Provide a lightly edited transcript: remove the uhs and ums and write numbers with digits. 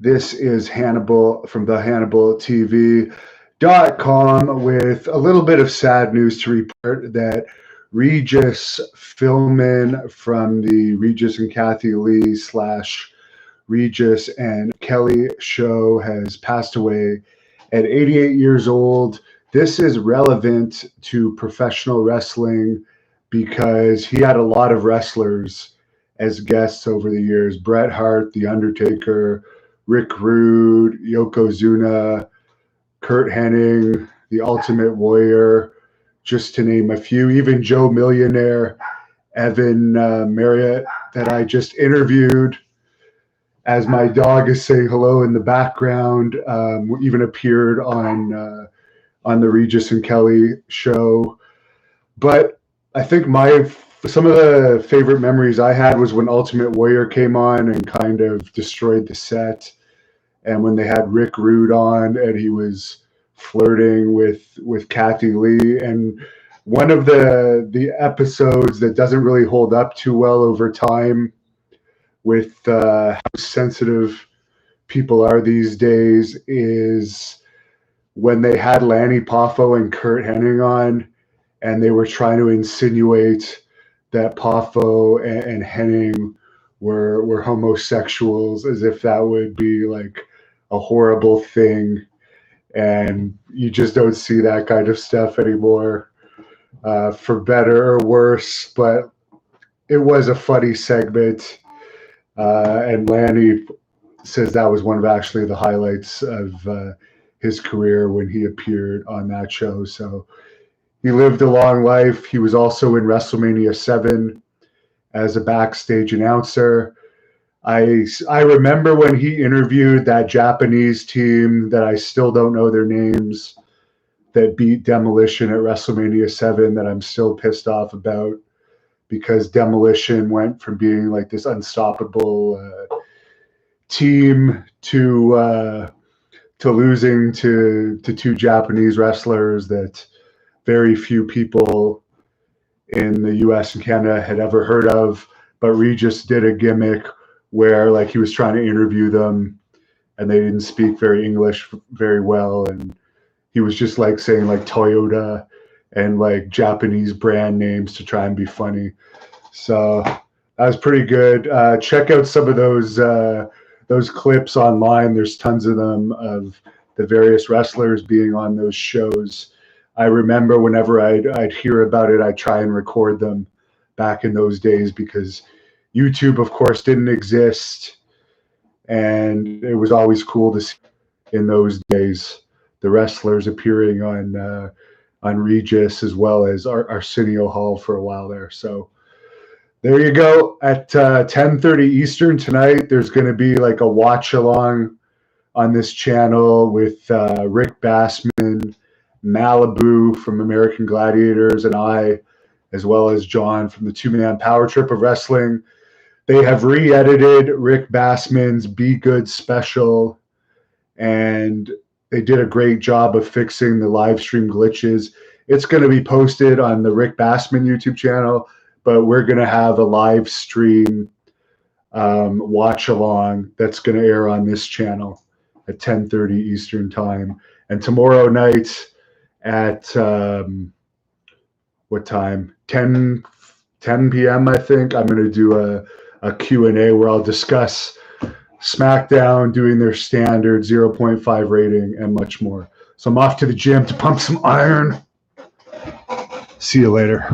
This is Hannibal from the HannibalTV.com with a little bit of sad news to report that Regis Philbin from the Regis and Kathy Lee / Regis and Kelly show has passed away at 88 years old. This is relevant to professional wrestling because he had a lot of wrestlers as guests over the years. Bret Hart, The Undertaker, Rick Rude, Yokozuna, Kurt Hennig, The Ultimate Warrior, just to name a few. Even Joe Millionaire, Evan Marriott, that I just interviewed, as my dog is saying hello in the background, even appeared on the Regis and Kelly show. But I think some of the favorite memories I had was when Ultimate Warrior came on and kind of destroyed the set, and when they had Rick Rude on and he was flirting with Kathy Lee. And one of the episodes that doesn't really hold up too well over time, with how sensitive people are these days, is when they had Lanny Poffo and Kurt Hennig on, and they were trying to insinuate that Poffo and Hennig were homosexuals, as if that would be like a horrible thing. And you just don't see that kind of stuff anymore, for better or worse. But it was a funny segment. And Lanny says that was one of actually the highlights of his career when he appeared on that show. So he lived a long life. He was also in WrestleMania 7 as a backstage announcer. I remember when he interviewed that Japanese team that I still don't know their names, that beat Demolition at WrestleMania 7, that I'm still pissed off about, because Demolition went from being like this unstoppable team to losing to two Japanese wrestlers that very few people in the US and Canada had ever heard of. But Regis did a gimmick where like he was trying to interview them and they didn't speak English very well, and he was just like saying like Toyota and like Japanese brand names to try and be funny. So that was pretty good. Check out some of those clips online. There's tons of them of the various wrestlers being on those shows. I remember whenever I'd hear about it, I'd try and record them back in those days, because YouTube, of course, didn't exist. And it was always cool to see in those days the wrestlers appearing on Regis, as well as Arsenio Hall for a while there. So there you go. At 10:30 Eastern tonight, there's going to be like a watch along on this channel with Rick Bassman, Malibu from American Gladiators, and I, as well as John from the two-man power trip of wrestling. They have re-edited Rick Bassman's Be Good special, and they did a great job of fixing the live stream glitches. It's going to be posted on the Rick Bassman YouTube channel, but we're going to have a live stream watch along that's going to air on this channel at 10:30 Eastern time. And tomorrow night at what time? 10 p.m. I think I'm going to do a Q&A where I'll discuss SmackDown doing their standard 0.5 rating and much more. So I'm off to the gym to pump some iron. See you later.